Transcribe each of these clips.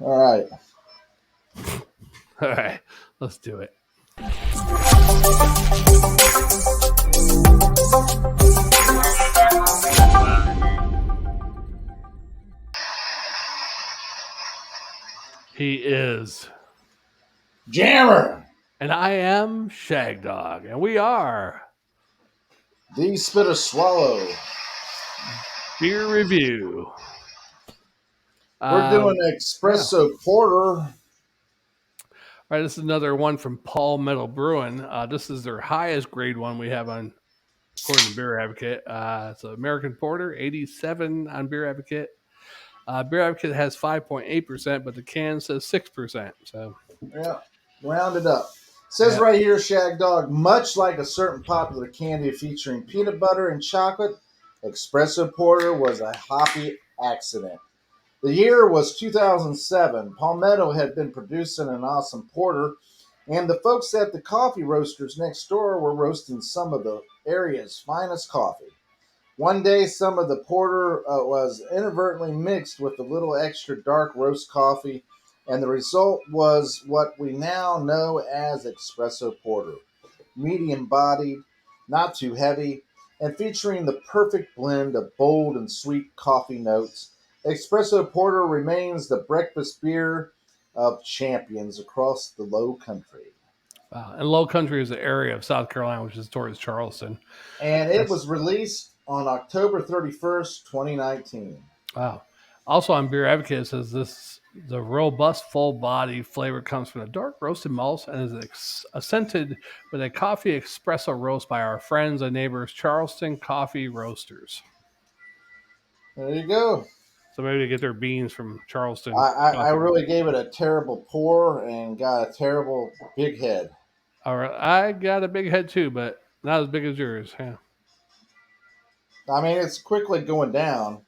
All right. All right, let's do it. He is. Jammer. And I am Shagdog, and we are The Spitter Swallow. Beer Review. We're doing Yeah. Espresso Porter. All right, this is another one from Palmetto Brewing. This is their highest grade one we have on, according to Beer Advocate. It's an American Porter, 87 on Beer Advocate. Beer Advocate has 5.8%, but the can says 6%. So, Yeah, round it up. Says yeah. right here, Shag Dog, much like a certain popular candy featuring peanut butter and chocolate, Espresso Porter was a hoppy accident. The year was 2007. Palmetto had been producing an awesome porter, and the folks at the coffee roasters next door were roasting some of the area's finest coffee. One day, some of the porter was inadvertently mixed with a little extra dark roast coffee, and the result was what we now know as espresso porter. Medium bodied, not too heavy, and featuring the perfect blend of bold and sweet coffee notes. Espresso porter remains the breakfast beer of champions across the low country. Wow. And Low Country is the area of South Carolina, which is towards Charleston. And it That's was released on October 31st, 2019. wow. Also on Beer Advocate, it says this the robust, full body flavor comes from the dark roasted malts and is accented with a coffee espresso roast by our friends and neighbors, Charleston Coffee Roasters. There you go. So maybe they get their beans from Charleston I Coffee really Roasters. gave it a terrible pour and got a terrible big head. All right, I got a big head too, but not as big as yours. Yeah. I mean, it's quickly going down.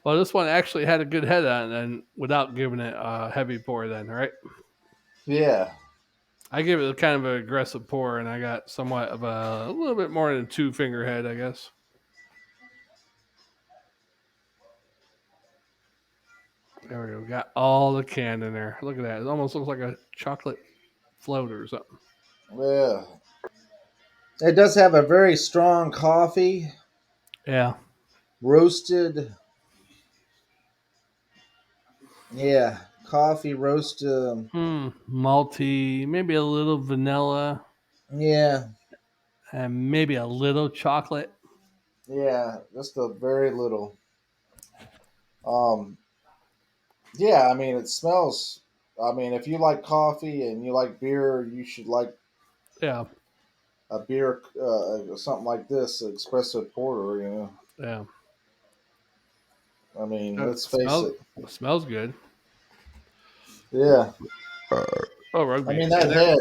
Well, this one actually had a good head on, and without giving it a heavy pour, then right. Yeah. I gave it a kind of an aggressive pour, and I got somewhat of a little bit more than a two finger head, I guess. There we go. Got all the can in there. Look at that. It almost looks like a chocolate float or something. Yeah. It does have a very strong coffee, Yeah. roasted. Yeah. Coffee roasted. Malty, maybe a little vanilla, Yeah. and maybe a little chocolate. Yeah. Just a very little. Um, yeah. I mean, it smells. I mean, if you like coffee and you like beer, you should like Yeah. a beer, something like this, espresso porter. You know. Yeah. I mean, It let's face smells it. smells good. Yeah. Oh, I rugby. mean And that there, head.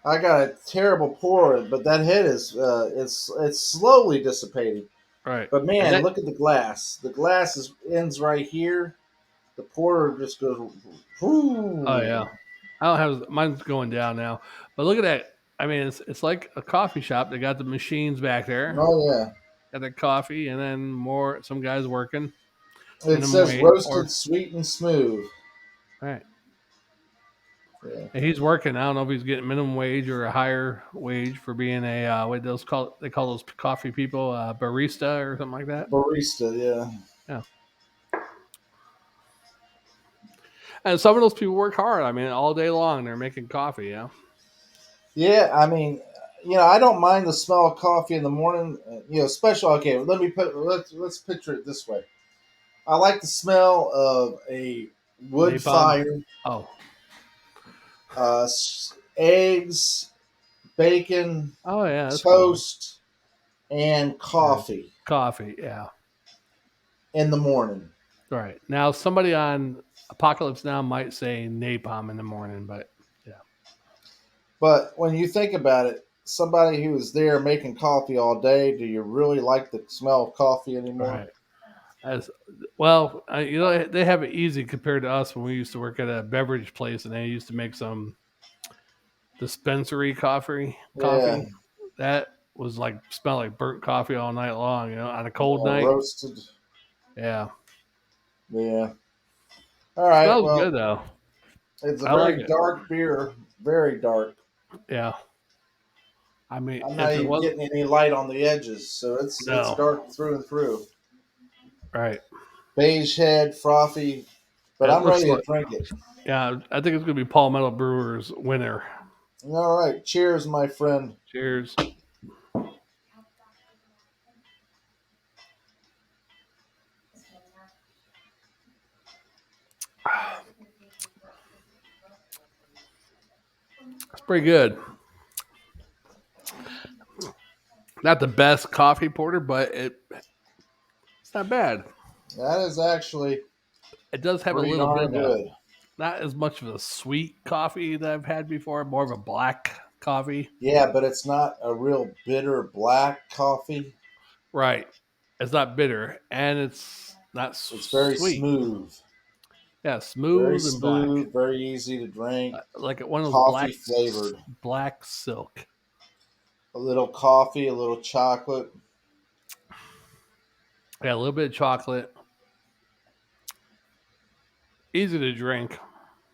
I got a terrible pour, but that head is it's slowly dissipating. right. But And man, that look at the glass. The glass is ends right here. The porter just goes. oh Whoo. yeah. I don't have mine's going down now. But look at that. I mean, it's like a coffee shop. They got the machines back there. Oh yeah. Got the coffee, and then more. Some guys working, and It then says waiting. roasted, sweet, and smooth. Right. Yeah. And he's working. I don't know if he's getting minimum wage or a higher wage for being a what those call they call those coffee people barista or something like that. Barista. Yeah. Yeah. And some of those people work hard. I mean, all day long they're making coffee. Yeah. Yeah. I mean, I don't mind the smell of coffee in the morning. Special. Okay, let's picture it this way. I like the smell of a wood Napalm. fire, Oh. eggs, bacon, Oh yeah, that's cool. toast, and Yeah. coffee Coffee. Yeah. in the morning. Right. Now somebody on Apocalypse Now might say napalm in the morning, but yeah. But when you think about it, somebody who is there making coffee all day, do you really like the smell of coffee anymore? Right. As well, they have it easy compared to us when we used to work at a beverage place, and they used to make some dispensary coffee. Yeah, That was like smell like burnt coffee all night long. On a cold night. roasted. Yeah, Yeah, All right. Smells Well, good though. it's a I like very it. dark beer. Very dark. Yeah. I mean, I'm not if it even was getting any light on the edges, so it's no, dark through and through. right. Beige head, frothy, but It I'm looks ready to like drink it. yeah. I think it's gonna be Palmetto Brewers winner. All right. Cheers, my friend. Cheers. It's pretty good. Not the best coffee porter, but it's not bad. That is actually It does have a pretty little bit darn of a good. not as much of a sweet coffee that I've had before, more of a black coffee. Yeah, but it's not a real bitter black coffee. Right. It's not bitter and it's not It's very sweet. smooth. Yeah, Very smooth and black. smooth, very easy to drink. Like one of those Coffee flavored. black silk. A little coffee, a little chocolate. Yeah, a little bit of chocolate. Easy to drink.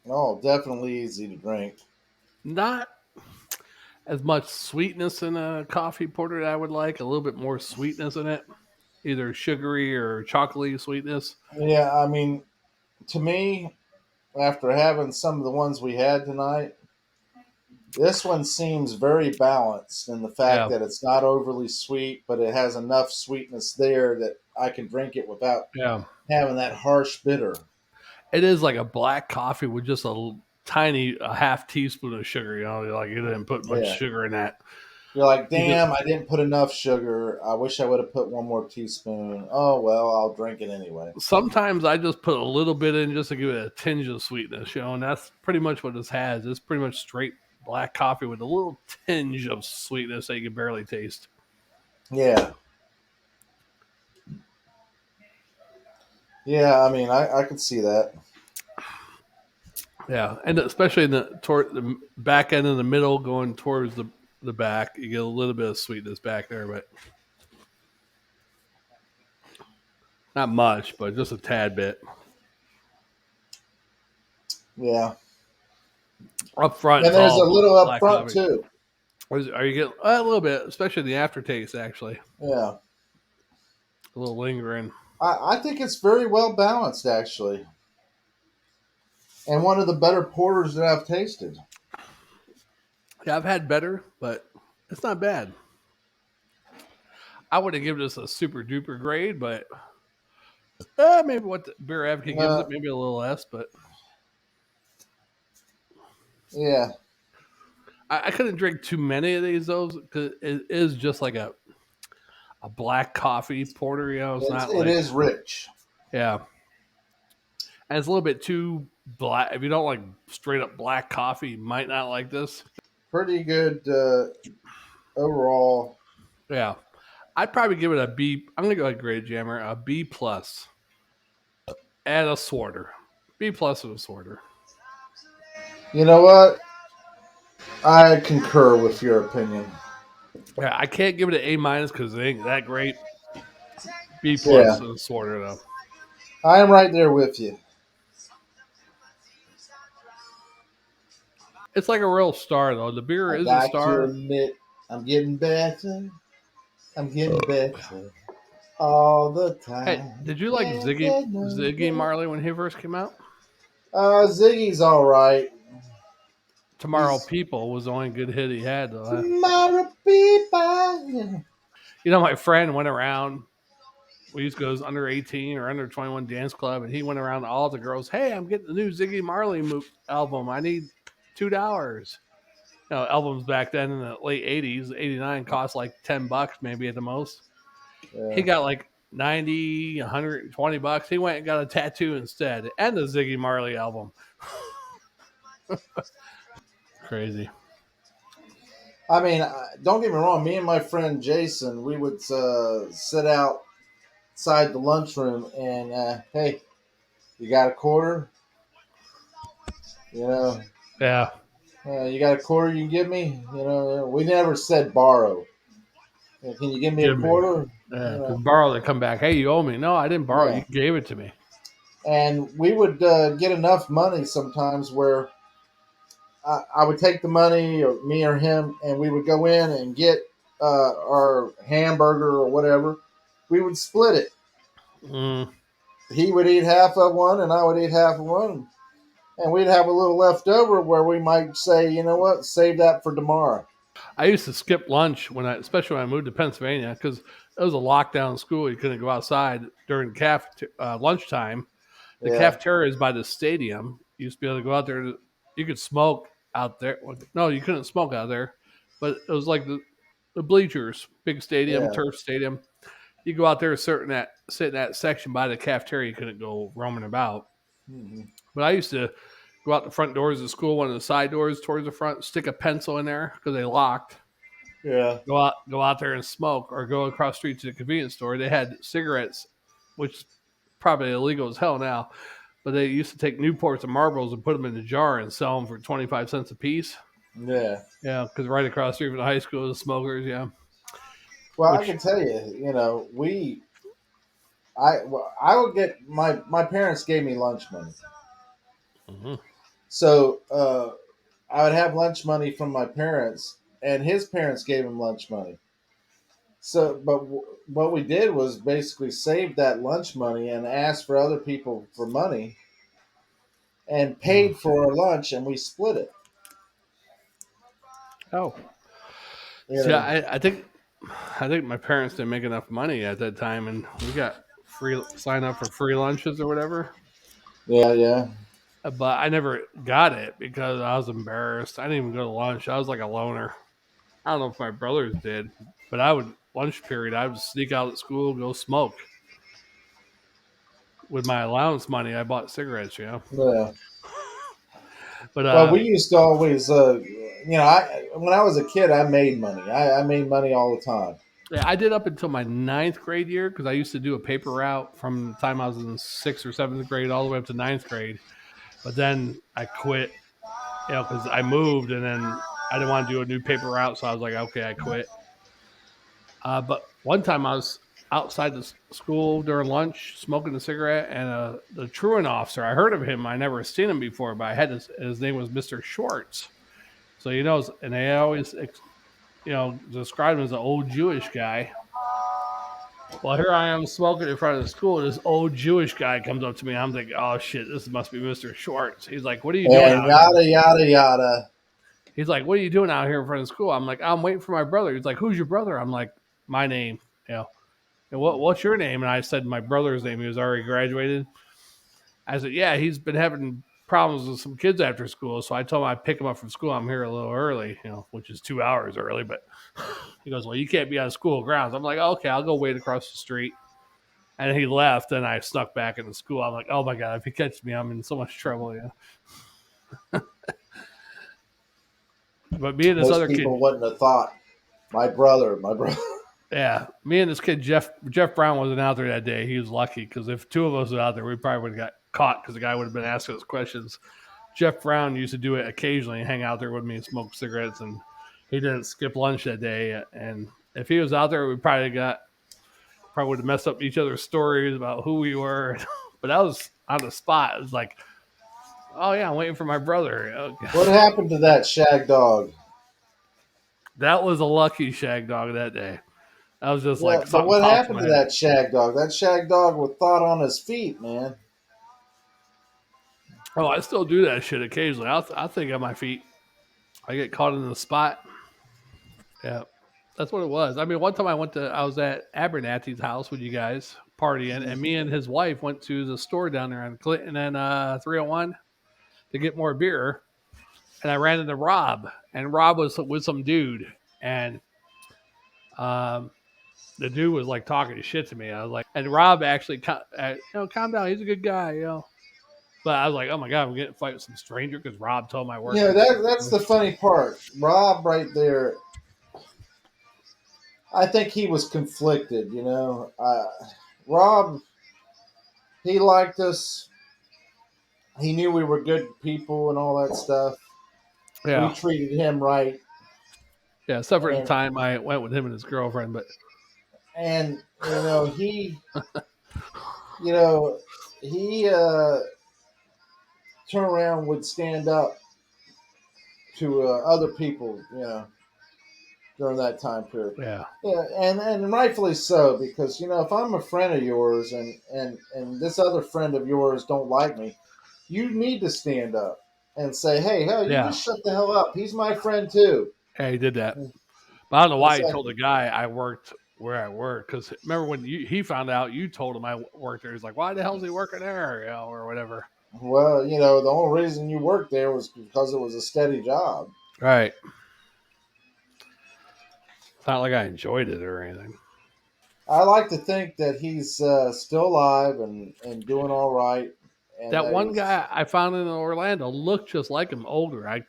Oh, definitely easy to drink. Not as much sweetness in a coffee porter that I would like. A little bit more sweetness in it, either sugary or chocolatey sweetness. Yeah, I mean, to me, after having some of the ones we had tonight, this one seems very balanced in the fact Yeah, that it's not overly sweet, but it has enough sweetness there that I can drink it without yeah. having that harsh bitter. It is like a black coffee with just tiny a half teaspoon of sugar. You know, like you didn't put much Yeah. sugar in that. You're like, You just damn, I didn't put enough sugar. I wish I would have put one more teaspoon. Oh, well, I'll drink it anyway. sometimes I just put a little bit in just to give it a tinge of sweetness. You know, and that's pretty much what this has. It's pretty much straight black coffee with a little tinge of sweetness that you can barely taste. Yeah. Yeah, I mean, I can see that. Yeah, and especially in toward the back end in the middle, going towards the back, you get a little bit of sweetness back there, but not much, but just a tad bit Yeah. up front. And It's there's a all little up black front, coffee. too. Are you getting a little bit, especially the aftertaste? Actually, Yeah. a little lingering. I think it's very well balanced, actually. And one of the better porters that I've tasted. Yeah, I've had better, but it's not bad. I wouldn't give this a super duper grade, but maybe what the Beer Advocate gives Uh, it, maybe a little less. But yeah. I couldn't drink too many of these though, because it is just like a black coffee porter. You know, it's not It like is rich. yeah, and it's a little bit too black. If you don't like straight up black coffee, you might not like this. Pretty good overall. Yeah, I'd probably give it a B. I'm gonna go like Grade Jammer, a B plus, and a sorter. B plus and a sorter. You know what? I concur with your opinion. Yeah, I can't give it an A minus because it ain't that great. B plus Yeah. and a sorter though. I am right there with you. It's like a real star though. The beer I is a got to star. admit, I'm getting better. I'm getting better all the Hey, time. did you like Can't get no Ziggy better. Marley when he first came out? Ziggy's all right. Tomorrow He's People was the only good hit he had though. tomorrow people. Yeah. You know, my friend went around. We used to go to under 18 or under 21 dance club, and he went around to all the girls. Hey, I'm getting the new Ziggy Marley album. I need $2. You know, albums back then in the late 80s, 89 cost like $10 maybe at the most. He Yeah. got like 90, $120. He went and got a tattoo instead and the Ziggy Marley album. Crazy. I mean, don't get me wrong. Me and my friend Jason, we would sit outside the lunchroom and, hey, you got a quarter? You know, Yeah. you got a quarter you can give me? You know, we never said borrow. Can you give me a Give me. quarter? You Yeah. Because know, borrow they come back. Hey, you owe me. No, I didn't borrow. yeah. You gave it to me. and we would get enough money sometimes where I would take the money, or me or him, and we would go in and get our hamburger or whatever. We would split it. Mm. He would eat half of one, and I would eat half of one, and we'd have a little left over where we might say, you know what, save that for tomorrow. I used to skip lunch especially when I moved to Pennsylvania, because it was a lockdown school. You couldn't go outside during lunchtime. The Yeah, cafeteria is by the stadium. You used to be able to go out there. You could smoke out there. No, you couldn't smoke out there, but it was like the bleachers, big stadium, yeah. turf stadium. You go out there, sit in that section by the cafeteria. You couldn't go roaming about. Hmm. But I used to go out the front doors of school, one of the side doors towards the front, stick a pencil in there because they locked. Yeah, Go out there and smoke, or go across the street to the convenience store. They had cigarettes, which is probably illegal as hell now, but they used to take Newports and Marlboros and put them in a jar and sell them for 25 cents a piece. yeah. Yeah, because right across the street from the high school, the smokers. Yeah, Well, I which can tell you, I would get my parents gave me lunch money, mhm. so I would have lunch money from my parents, and his parents gave him lunch money. So, but what we did was basically save that lunch money and asked for other people for money and Mm. paid for our lunch, and we split it. Oh, You see, know, I think my parents didn't make enough money at that time, and we got free sign up for free lunches or whatever. yeah, yeah, But I never got it because I was embarrassed. I didn't even go to lunch. I was like a loner. I don't know if my brothers did, but I would lunch period. I would sneak out of school, go smoke with my allowance money. I bought cigarettes, you know. yeah. But Well, we used to always, I when I was a kid, I made money. I made money all the time. yeah, I did up until my ninth grade year because I used to do a paper route from the time I was in sixth or seventh grade all the way up to ninth grade. But then I quit, you know, because I moved and then I didn't want to do a new paper route, so I was like, okay, I quit. But one time I was outside the school during lunch smoking a cigarette, and the truant officer, I heard of him. I never seen him before, but I had his name was Mr. Schwartz. So, and they always, described him as an old Jewish guy. Well, here I am smoking in front of the school. And this old Jewish guy comes up to me. I'm thinking, oh shit, this must be Mr. Schwartz. He's like, what are you doing And out here? yada yada yada. He's like, what are you doing out here in front of the school? I'm like, I'm waiting for my brother. He's like, who's your brother? I'm like, my name. You know, and what's your name? And I said my brother's name. He was already graduated. I said, yeah, he's been having problems with some kids after school. So I told him I'd pick him up from school. I'm here a little early, which is 2 hours early. But he goes, well, you can't be on school grounds. I'm like, okay, I'll go wait across the street. And he left, and I snuck back into school. I'm like, oh my God, if he catches me, I'm in so much trouble. Yeah. But me and this Most other kid, people wouldn't have thought. My brother. yeah, me and this kid, Jeff Brown wasn't out there that day. He was lucky because if two of us were out there, we probably would have got caught because the guy would have been asking us questions. Jeff Brown used to do it occasionally and hang out there with me and smoke cigarettes, and he didn't skip lunch that day. And if he was out there, we probably would have messed up each other's stories about who we were. But that was on the spot. It was like, oh yeah, I'm waiting for my brother. What happened to that shag dog? That was a lucky shag dog that day. That was just Yeah, like but something what popped in happened my to head. that shag dog? That shag dog with thought on his feet, man. Oh, I still do that shit occasionally. I think on my feet. I get caught in the spot. Yeah, that's what it was. I mean, one time I was at Abernathy's house with you guys partying, and me and his wife went to the store down there on Clinton and 301 to get more beer. And I ran into Rob, and Rob was with some dude, and um, the dude was like talking shit to me. I was like, and Rob actually, calm down. He's a good guy, But I was like, oh my God, I'm getting a fight with some stranger because Rob told him I worked Yeah, there. that's the funny part. Rob right there. I think he was conflicted. Rob, he liked us. He knew we were good people and all that stuff. We Yeah. treated him right, Yeah. Except for the and time I went with him and his girlfriend. But and he, you know, he turn around would stand up to other people, during that time period. Yeah. Yeah, and rightfully so, because if I'm a friend of yours and this other friend of yours don't like me, you need to stand up and say, "Hey, hell, you Yeah. just shut the hell up. He's my friend too." Yeah, he did that. But I don't know why It's he like, told the guy I worked where I worked. Because remember when he found out you told him I worked there, he's like, "Why the hell is he working there?" Or whatever. well, the only reason you worked there was because it was a steady job. Right. It's not like I enjoyed it or anything. I like to think that he's still alive and doing all right, and That that one he's guy I found in Orlando looked just like him, older. I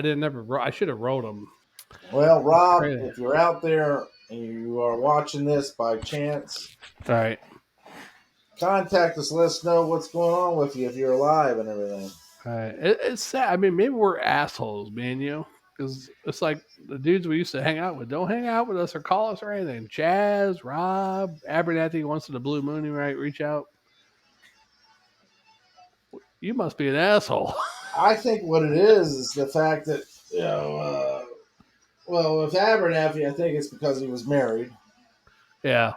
didn't never. I should have wrote him. well, Rob. Crazy. If you're out there and you are watching this by chance, Right. contact us. Let us know what's going on with you if you're alive and everything. Right. It's sad. I mean, maybe we're assholes, me and you, because it's like the dudes we used to hang out with don't hang out with us or call us or anything. Chaz, Rob, Abernathy once in the blue moon, right? Reach out. You must be an asshole. I think what it is the fact that well, with Abernathy, I think it's because he was married. Yeah.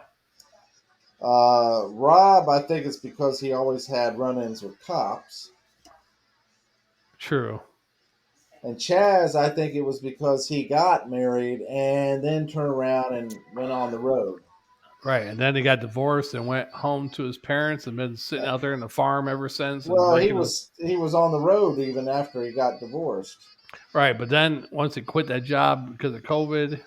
Rob, I think it's because he always had run-ins with cops. True. And Chaz, I think it was because he got married and then turned around and went on the road. Right. And then he got divorced and went home to his parents and been sitting out there in the farm ever since and Well, he drinking. was on the road even after he got divorced. Right. But then once he quit that job because of COVID,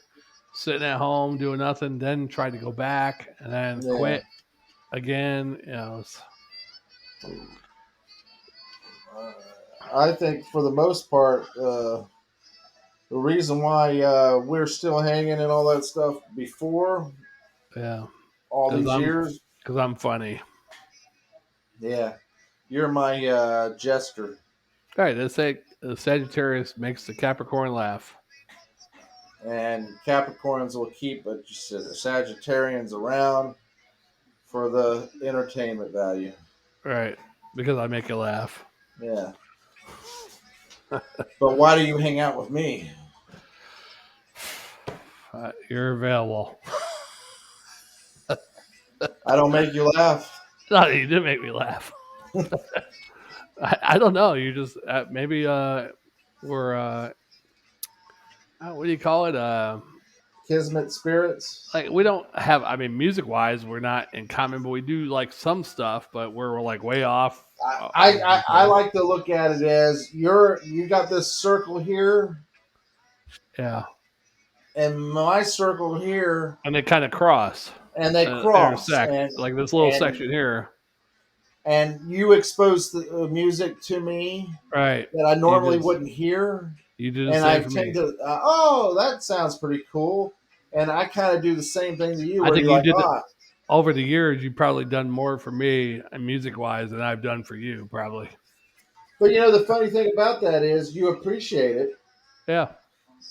sitting at home doing nothing, then tried to go back and then Yeah. quit again. I think for the most part, the reason why we're still hanging and all that stuff before Yeah. all Because these years, I'm funny. yeah, you're my jester. All right. Let's say the Sagittarius makes the Capricorn laugh. And Capricorns will keep Sagittarians around for the entertainment value. Right. Because I make you laugh. Yeah. But why do you hang out with me? You're available. I don't make you laugh. No, you did make me laugh. I don't know. You just maybe we're what do you call it? Kismet spirits. Like we don't have. I mean, music wise, we're not in common, but we do like some stuff. But we're like way off. I like to look at it as you got this circle here, Yeah, and my circle here, and they kind of cross and they and cross, intersect. Like this little and section here. and you expose the music to me Right. that I You normally just wouldn't hear, you do the and I same for tend me. to, oh, that sounds pretty cool, and I kind of do the same thing to you, I where think you're you like, did oh, over the years. You've probably done more for me music wise than I've done for you, probably. but the funny thing about that is you appreciate it. Yeah.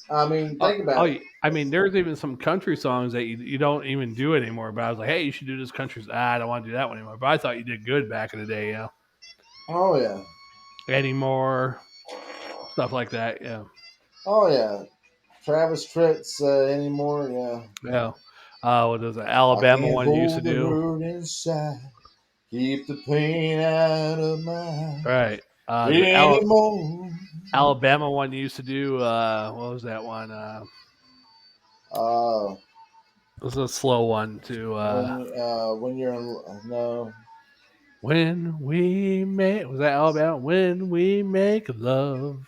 I mean, think about it. I mean, there's even some country songs that you don't even do anymore. But I was like, hey, you should do this country. I don't want to do that one anymore. But I thought you did good back in the day, Oh yeah, Anymore, stuff like that. Yeah. oh yeah. Travis Tritt's anymore, yeah. Yeah. What was it? I Alabama can't one you used to hold the do? hurt inside, keep the pain out of my Right. anymore. Alabama one you used to do. What was that one? Uh, It was a slow one too. when you're in no, When we make was that Alabama? When we make love.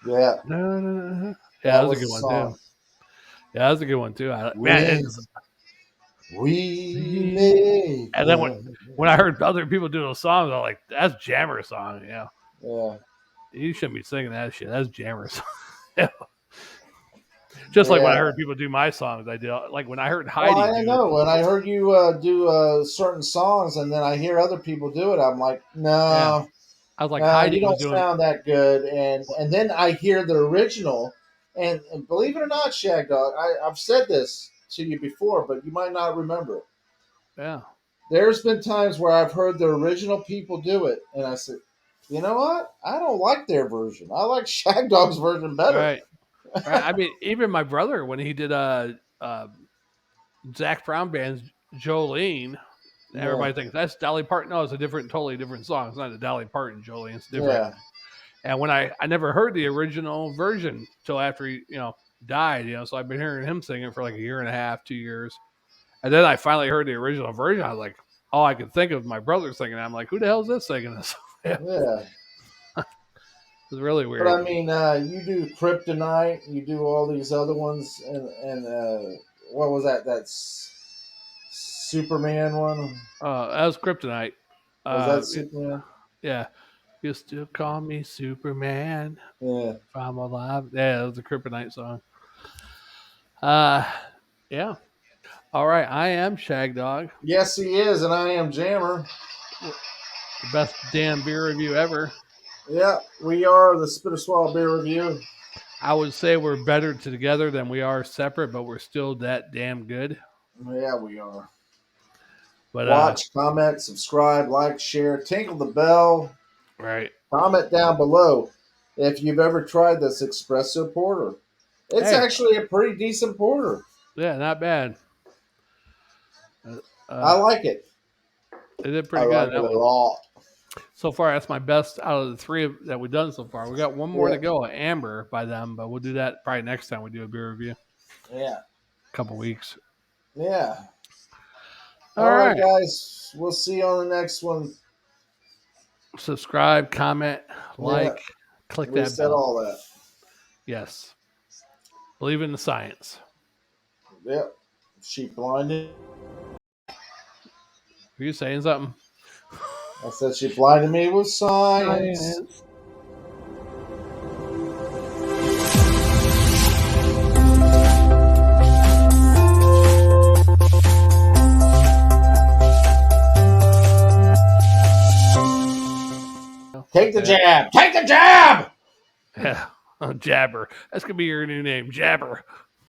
yeah, Na, na, na, na. Yeah, that that was a was good the one too. song. Yeah, that was a good one too. Man, When we make and then love, when I heard other people do those songs, I was like, "That's Jammer's song." Yeah, yeah, you shouldn't be singing that shit. That's Jammer's song. Yeah. Just like when I yeah. heard people do my songs, I did. Like when I heard Well, Heidi I do it. know. When I heard you do certain songs, and then I hear other people do it, I'm like, Yeah, no, I was like, no, Heidi you was don't doing. sound that good. And then I hear the original, and believe it or not, Shagdog, I've said this to you before, but you might not remember it. Yeah, there's been times where I've heard the original people do it, and I said, you know what? I don't like their version. I like Shagdog's version better. Right. Right. I mean, even my brother when he did Zach Brown band's Jolene, Yeah, everybody thinks that's Dolly Parton. No, it's a totally different song. It's not a Dolly Parton Jolene. It's different. yeah, And when I never heard the original version till after he died. So I've been hearing him sing it for like a year and a half, 2 years, and then I finally heard the original version. I was like, all I could think of my brother singing. I'm like, who the hell is this singing this? It yeah. was really But I weird. mean, you do Kryptonite, you do all these other ones, and what was that? That's Superman one. That was Kryptonite. Was that It, Superman? yeah, you still call me Superman. Yeah. If I'm alive. Yeah, that was a Kryptonite song. Uh, yeah. All right, I am Shagdog, Yes, he is, and I am Jammer. the best damn beer review ever. Yeah, we are the Spitter Swallow Beer Review. I would say we're better together than we are separate, but we're still that damn good. Yeah, we are. But Watch, comment, subscribe, like, share, tinkle the bell. right. Comment down below if you've ever tried this espresso porter. It's Hey. actually a pretty decent porter. Yeah, not bad. I like it. They did I pretty like good. it That a one. lot. So far, that's my best out of the three that we've done so far. We got one more Yeah. to go, Amber by them, but we'll do that probably next time we do a beer review. Yeah. A couple weeks. Yeah. All All right, right. guys. We'll see you on the next one. Subscribe, comment, like, click We that said bell. all that. Yes. Believe in the science. Yep. She blinded. Are you saying something? I said she blinded me with science. Take the jab. Take the jab. Yeah. Jabber. That's going to be your new name, Jabber.